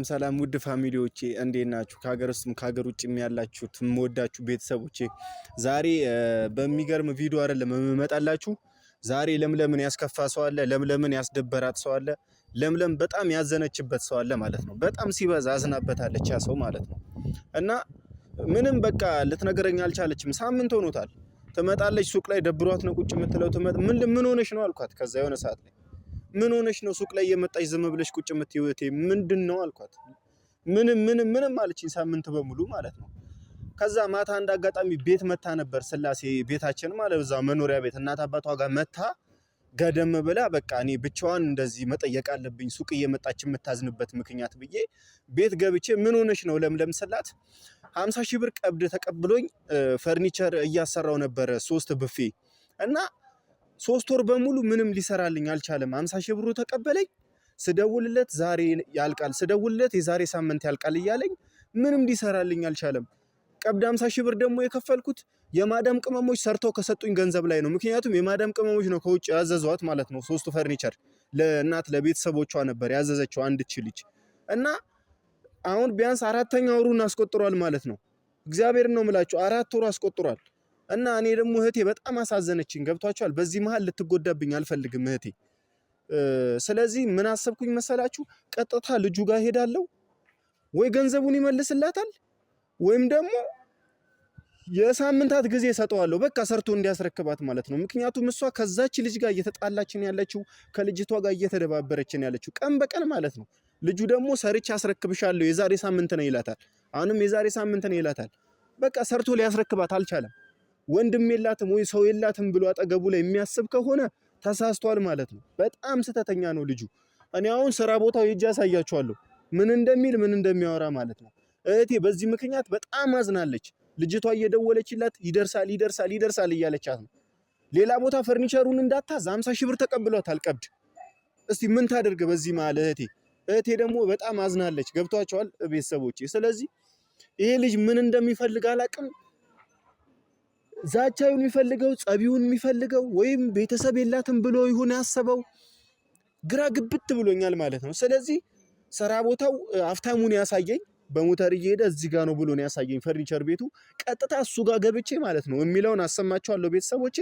ሰላም ውድ ፋሚሊዎቼ እንዴት ናችሁ? ከሀገር ውስጥም ከሀገር ውጭም ያላችሁት የምወዳችሁ ቤተሰቦቼ ዛሬ በሚገርም ቪዲዮ አይደለም የምመጣላችሁ። ዛሬ ለምለምን ያስከፋ ሰው አለ፣ ለምለምን ያስደበራት ሰው አለ፣ ለምለም በጣም ያዘነችበት ሰው አለ ማለት ነው። በጣም ሲበዛ አዝናበታለች ያ ሰው ማለት ነው። እና ምንም በቃ ልትነግረኝ አልቻለችም። ሳምንት ሆኖታል። ትመጣለች ሱቅ ላይ ደብሯት ነው ቁጭ የምትለው። ምን ሆነሽ ነው አልኳት። ከዛ የሆነ ሰዓት ላይ ምን ሆነሽ ነው ሱቅ ላይ እየመጣሽ ዝም ብለሽ ቁጭ የምትይው እህቴ ምንድነው አልኳት። ምንም አለችኝ ሳምንት በሙሉ ማለት ነው። ከዛ ማታ አንድ አጋጣሚ ቤት መታ ነበር፣ ስላሴ ቤታችን ማለት እዛ መኖሪያ ቤት እናት አባቷ ጋር መታ ገደም ብላ በቃ እኔ ብቻዋን እንደዚህ መጠየቅ አለብኝ ሱቅ እየመጣች የምታዝንበት ምክንያት ብዬ ቤት ገብቼ ምን ሆነሽ ነው ለምለም ስላት 50 ሺህ ብር ቀብድ ተቀብሎኝ ፈርኒቸር እያሰራው ነበር 3 ብፌ እና 3 ወር በሙሉ ምንም ሊሰራልኝ አልቻለም። 50 ሺህ ብሩ ተቀበለኝ። ስደውልለት ዛሬ ያልቃል፣ ስደውልለት የዛሬ ሳምንት ያልቃል እያለኝ ምንም ሊሰራልኝ አልቻለም። ቀብድ 50 ሺህ ብር ደግሞ የከፈልኩት የማዳም ቅመሞች ሰርተው ከሰጡኝ ገንዘብ ላይ ነው። ምክንያቱም የማዳም ቅመሞች ነው ከውጭ ያዘዟት ማለት ነው። 3 ፈርኒቸር ለእናት ለቤተሰቦቿ ነበር ያዘዘችው አንድ ልጅ እና አሁን ቢያንስ 4ኛ ወሩን አስቆጥሯል ማለት ነው። እግዚአብሔር ነው የምላችሁ 4 ወር አስቆጥሯል። እና እኔ ደግሞ እህቴ በጣም አሳዘነችኝ። ገብቷችኋል? በዚህ መሃል ልትጎዳብኝ አልፈልግም እህቴ። ስለዚህ ምን አሰብኩኝ መሰላችሁ? ቀጥታ ልጁ ጋር ሄዳለሁ፣ ወይ ገንዘቡን ይመልስላታል ወይም ደግሞ የሳምንታት ጊዜ ሰጠዋለሁ፣ በቃ ሰርቶ እንዲያስረክባት ማለት ነው። ምክንያቱም እሷ ከዛች ልጅ ጋር እየተጣላችን ያለችው ከልጅቷ ጋር እየተደባበረችን ያለችው ቀን በቀን ማለት ነው። ልጁ ደግሞ ሰርቼ አስረክብሻለሁ የዛሬ ሳምንት ነው ይላታል። አሁንም የዛሬ ሳምንት ነው ይላታል። በቃ ሰርቶ ሊያስረክባት አልቻለም። ወንድም የላትም ወይ ሰው የላትም ብሎ አጠገቡ ላይ የሚያስብ ከሆነ ተሳስቷል ማለት ነው። በጣም ስተተኛ ነው ልጁ። እኔ አሁን ስራ ቦታው ሄጄ አሳያችኋለሁ ምን እንደሚል ምን እንደሚያወራ ማለት ነው። እህቴ በዚህ ምክንያት በጣም አዝናለች። ልጅቷ እየደወለችላት ይደርሳል እያለቻት ነው። ሌላ ቦታ ፈርኒቸሩን እንዳታዝ 50 ሺህ ብር ተቀብሏታል ቀብድ። እስቲ ምን ታደርግ በዚህ መሃል እህቴ ደግሞ በጣም አዝናለች። ገብቷቸዋል ቤተሰቦቼ። ስለዚህ ይሄ ልጅ ምን እንደሚፈልግ አላቅም። ዛቻዩን የሚፈልገው ጸቢውን የሚፈልገው ወይም ቤተሰብ የላትም ብሎ ይሁን ያሰበው ግራ ግብት ብሎኛል ማለት ነው። ስለዚህ ስራ ቦታው አፍታሙን ያሳየኝ በሞተር እየሄደ እዚህ ጋር ነው ብሎ ነው ያሳየኝ ፈርኒቸር ቤቱ። ቀጥታ እሱ ጋር ገብቼ ማለት ነው የሚለውን አሰማችኋለሁ ቤተሰቦቼ።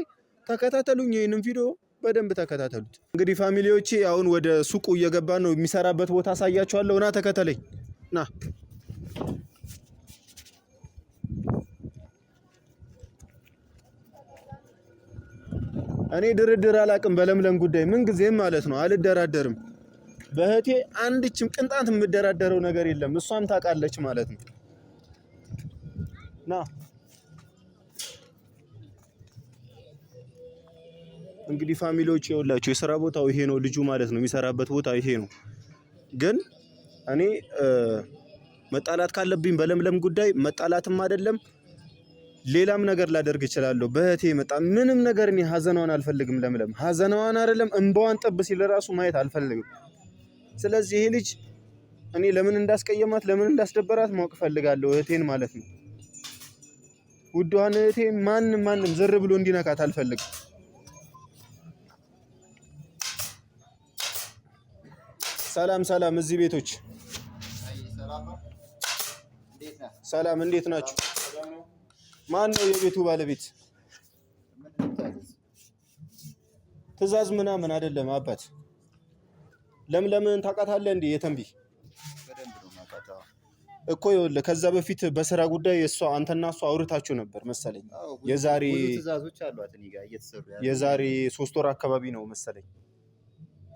ተከታተሉኝ፣ ይሄንን ቪዲዮ በደንብ ተከታተሉት። እንግዲህ ፋሚሊዎቼ አሁን ወደ ሱቁ እየገባን ነው። የሚሰራበት ቦታ አሳያችኋለሁ። ና ተከተለኝ ና። እኔ ድርድር አላቅም በለምለም ጉዳይ ምን ጊዜም ማለት ነው አልደራደርም። በእህቴ አንድችም ቅንጣት የምደራደረው ነገር የለም። እሷም ታውቃለች ማለት ነው። ና እንግዲህ ፋሚሊዎች ይኸውላችሁ የሥራ ቦታው ይሄ ነው ልጁ ማለት ነው። የሚሰራበት ቦታ ይሄ ነው። ግን እኔ መጣላት ካለብኝ በለምለም ጉዳይ መጣላትም አይደለም ሌላም ነገር ላደርግ እችላለሁ። በእህቴ መጣ ምንም ነገር እኔ ሀዘናዋን አልፈልግም። ለምለም ሀዘናዋን አይደለም እንባዋን ጠብ ሲል ራሱ ማየት አልፈልግም። ስለዚህ ይሄ ልጅ እኔ ለምን እንዳስቀየማት ለምን እንዳስደበራት ማወቅ ፈልጋለሁ እህቴን ማለት ነው። ውዷን እህቴ ማንም ዝር ብሎ እንዲነካት አልፈልግም። ሰላም እዚህ ቤቶች ሰላም እንዴት ናችሁ? ማን ነው የቤቱ ባለቤት? ትዕዛዝ ምናምን አይደለም አባት። ለምለምን ታውቃታለህ እንዴ? የተንቢ በደንብ ነው ማውቃታው እኮ። ይኸውልህ ከዛ በፊት በስራ ጉዳይ እሷ አንተና እሷ አውርታችሁ ነበር መሰለኝ። የዛሬ ትዕዛዞች አሏት እኔ ጋር እየተሰሩ ያለው የዛሬ 3 ወር አካባቢ ነው መሰለኝ።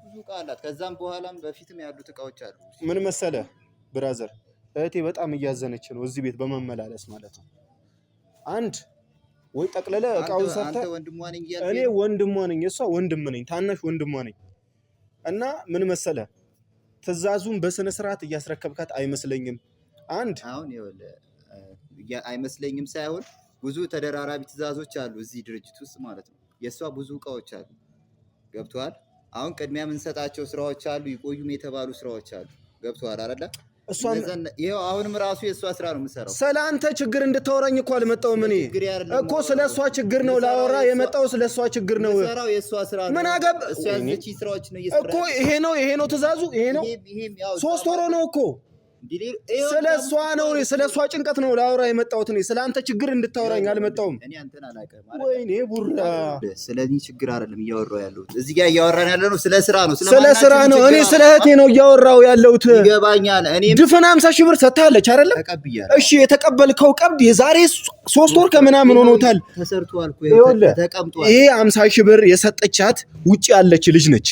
ብዙ ዕቃ አላት። ከዛም በኋላም በፊትም ያሉት ዕቃዎች አሉ። ምን መሰለህ ብራዘር፣ እህቴ በጣም እያዘነች ነው እዚህ ቤት በመመላለስ ማለት ነው። አንድ ወይ ጠቅለለ ዕቃውን ሰጥታ እኔ ወንድሟ ነኝ እሷ ወንድም ነኝ፣ ታናሽ ወንድሟ ነኝ። እና ምን መሰለ ትዕዛዙን በስነ ስርዓት እያስረከብካት አይመስለኝም። አንድ አሁን ይኸውልህ አይመስለኝም ሳይሆን ብዙ ተደራራቢ ትዕዛዞች አሉ እዚህ ድርጅት ውስጥ ማለት ነው። የሷ ብዙ ዕቃዎች አሉ። ገብቷል? አሁን ቅድሚያ የምንሰጣቸው ስራዎች አሉ፣ ይቆዩም የተባሉ ስራዎች አሉ። ገብቶሃል አይደለ? እሷን ይሄው አሁንም ራሱ የእሷ ስራ ነው የምሰራው። ስለአንተ ችግር እንድታወራኝ እኮ አልመጣሁም እኔ እኮ ስለሷ ችግር ነው ላወራ የመጣው ስለሷ ችግር ነው የሰራው የእሷ ስራ ነው። ምን አገብ እሷ ያዘች ስራዎች ነው እየሰራ እኮ ይሄ ነው ትእዛዙ ይሄ ነው 3 ወር ነው እኮ ስለሷ ነው ስለሷ ጭንቀት ነው ላወራ የመጣሁት እኔ ስለአንተ ችግር እንድታወራኝ አልመጣሁም። እኔ አንተን አላውቅም ማለት ወይኔ ቡራ ስለዚህ ችግር አይደለም እያወራሁ ያለሁት እዚህ ጋር እያወራን ያለነው ስለ ስራ ነው እኔ ስለ እህቴ ነው እያወራሁ ያለሁት ይገባኛል። እኔ ድፍን 50 ሺህ ብር ሰጥታለች አይደለም? እሺ የተቀበልከው ቀብድ የዛሬ 3 ወር ከምናምን ሆኖታል ተሰርቷል እኮ ተቀምጧል። ይሄ 50 ሺህ ብር የሰጠቻት ውጪ ያለች ልጅ ነች።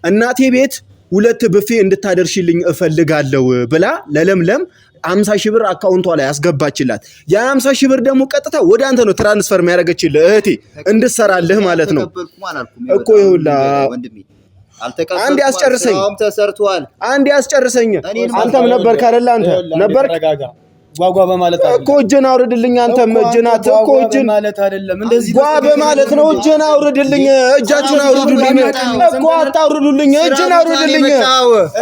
እናቴ ቤት 2 ብፌ እንድታደርሽልኝ እፈልጋለሁ ብላ ለለምለም 50 ሺህ ብር አካውንቷ ላይ አስገባችላት። ያ 50 ሺህ ብር ደግሞ ቀጥታ ወደ አንተ ነው ትራንስፈር የሚያደርገችልህ እህቴ እንድትሰራልህ ማለት ነው እኮ። ይኸውልህ አንዴ አስጨርሰኝ ተሰርቷል። አንዴ አስጨርሰኝ። አንተም ነበርክ አይደል? አንተ ነበርክ ጓጓ በማለት እኮ እጅን አውርድልኝ። አንተም እጅናት እኮ እጅን ማለት አይደለም እንደዚህ ጓ በማለት ነው። እጅን አውርድልኝ፣ እጃችሁን አውርዱልኝ እኮ አታውርዱልኝ፣ እጅን አውርድልኝ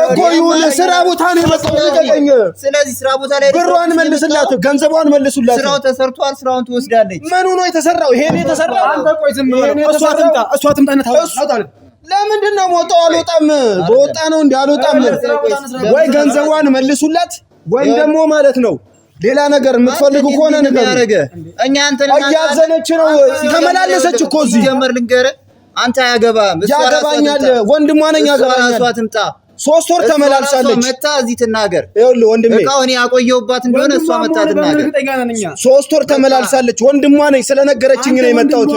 እኮ። ይሁን ስራ ቦታ ነው የመጣው ልቀቀኝ። ስለዚህ ስራ ቦታ ላይ ብሯን መልስላት፣ ገንዘቧን መልሱላት። ስራው ተሰርቷል፣ ስራውን ትወስዳለች። ምኑ ነው የተሰራው? ይሄን የተሰራው አንተ ቆይ ዝም ብለህ እሷ ትምጣነት አውጣ። ለምንድን ነው ሞጣው? አልወጣም በወጣ ነው እንዴ? አልወጣም ወይ ገንዘቧን መልሱላት ወይም ደግሞ ማለት ነው ሌላ ነገር የምትፈልጉ ከሆነ ነገር እኛ አንተን እያዘነች ነው። ተመላለሰች እኮ እዚህ ጀመር ልንገርህ አንተ አያገባም ያገባኛል። ወንድሟ ነኝ ያገባኛል። እሷ ትምጣ 3 ወር ተመላልሳለች። መታ እዚህ ትናገር። ይኸውልህ ወንድሜ እቃው እኔ ያቆየውባት እንደሆነ እሷ መታ ትናገር። 3 ወር ተመላልሳለች። ወንድሟ ነኝ ስለነገረችኝ ነው የመጣሁት።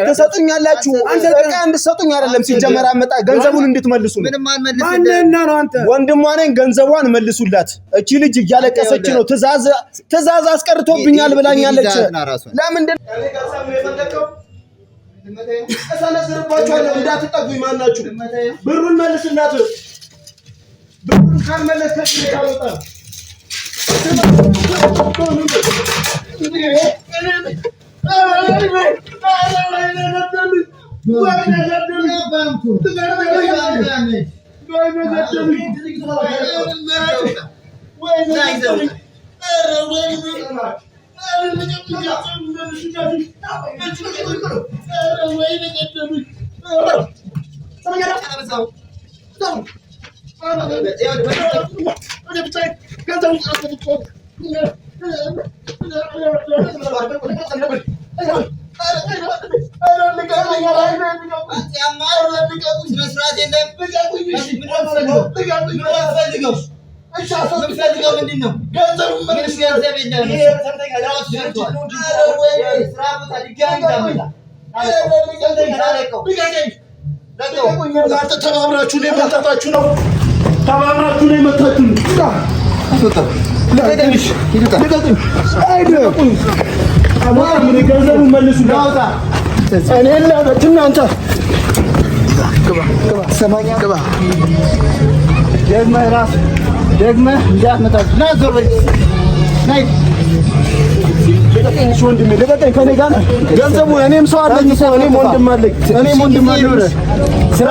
ትሰጡኛላችሁ እቃ እንድትሰጡኝ አይደለም ሲጀመር አመጣ ገንዘቡን እንድትመልሱ ነው። ምንም አልመልስልህ። ወንድሟ ነኝ ገንዘቧን መልሱላት። እቺ ልጅ እያለቀሰች ነው። ትእዛዝ አስቀርቶብኛል ብላኛለች። ለምንድን እሰነዝርባችኋለሁ እንዳትጠጉኝ። ማናችሁ ብሩን መልስላት። ብሩን ካልመለስከኝ ያወጣል። ተባብራችሁ ነው የመጣችሁ ነው። ተባብራችሁ ነው የመጣችሁ ነው። ገንዘቡን መልሱ። ደግመህ እንዳትመጣችሁ ና ዞር በል ናይ ልቀቀኝ ወንድሜ ልቀቀኝ። ከኔ ጋር ገንዘቡ እኔም ሰው አለኝ እኔም ወንድም አለኝ ስራ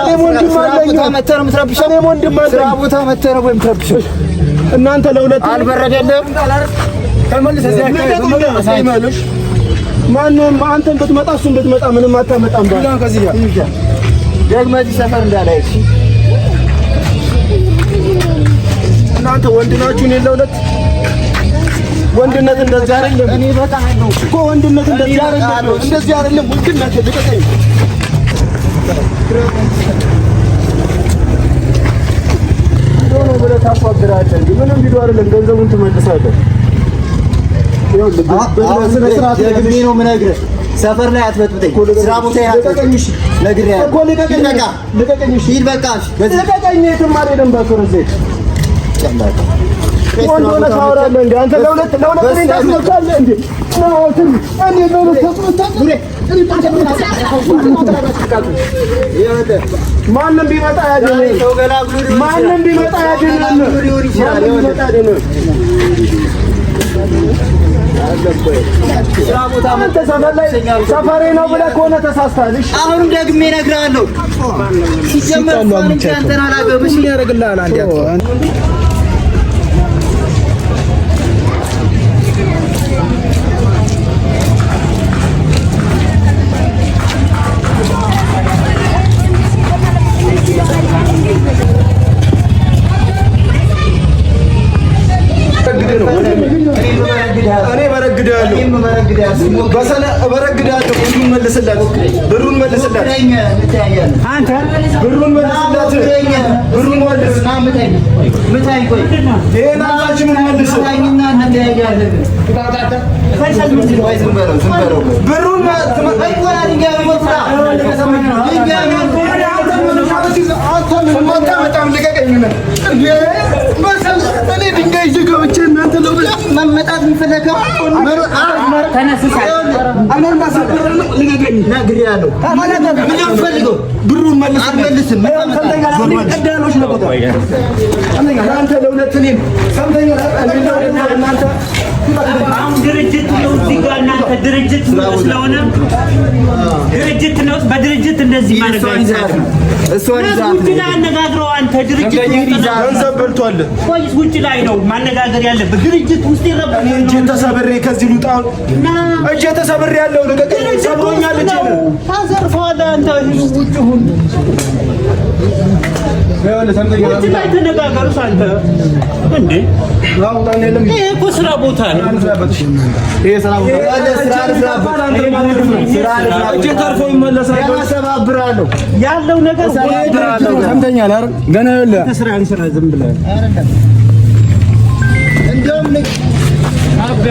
ቦታ መተህ ነው የምትረብሸው። እናንተ ለሁለት አልበረደልህም ተመልሰህ ማንም አንተን ብትመጣ እሱን ብትመጣ ምንም አታመጣም። ከዚህ ጋር ደግመህ እዚህ ሰፈር እንዳላይሽ እናንተ ወንድ ናችሁ። እኔ ለሁለት ወንድነት እንደዚህ አይደለም። እኔ በጣም ነው እኮ ወንድነት እንደዚህ አይደለም። እንደዚህ አይደለም ወንድነት። ልቀቀኝ። ዶኖ ብለህ ታቋግራለህ። ምንም ቢሉ አይደለም። ገንዘቡን ትመልሳለህ። ስነ ስርዓት ደግሜ ነው የምነግርህ። ሰፈር ላይ አትበጥብጠኝ። ስራ ቦታ ልቀቀኝ። እሺ ነግሬሃለሁ እኮ ልቀቀኝ። ልቀቀኝ። እሺ ሂድ በቃ። ልቀቀኝ። የትም አልሄድም። በክብር ዘይት ወንድ ሆነ ታወራለህ እንዴ? አንተ ለሁለት እኔን ታስመካለህ እንዴ? ማንም ቢመጣ ያድነን። ማንም ቢመጣ ያድነን። ስራ ቦታ ሰፈሬ ነው ብለህ ከሆነ ተሳስተሃል። እሺ አሁን ደግሜ እነግርሃለሁ። ሲጀመር አንተን አላገባም። እሺ ያደርግልሃል አንዴ ብሩን መልስላት። አንተ ብሩን መልስላት። ብሩን መልስ። ምታይ ቆይ ይሄን አላችሁም መልስ። ብሩን መመጣት የሚፈለገው ብሩን መልስልኝ። አሁን ድርጅት ነው እዚህ ጋር እናንተ ድርጅት ነው ስለሆነ ድርጅት ነው በድርጅት እንደዚህ ማለት አይቻልም። ውጭ ላይ አነጋግረው አንተ ድርጅት ገንዘብ በልቷል። ወይስ ውጭ ላይ ነው ማነጋገር ያለበት? ድርጅት ውስጥ ይረባል። እጄ ተሰብሬ ከዚህ ልውጣ። እጄ ተሰብሬ ያለው ለቀቀኝ። ሰብሮኛል። እጄ ታዘርፈዋለህ አንተ ውጭ ሁን። ውጭ ላይ ተነጋገሩት አንተ እንዴ ይሄ እኮ ስራ ቦታ ነው። ይሄ ስራ ቦታ እጄ ተርፎ ይመለሳል። ያሰባብራለሁ ያለው ነገር ሰምተኛል አይደል? ገና ይኸውልህ ስራን ስራ ዝም ብለህ እንደውም አብዳ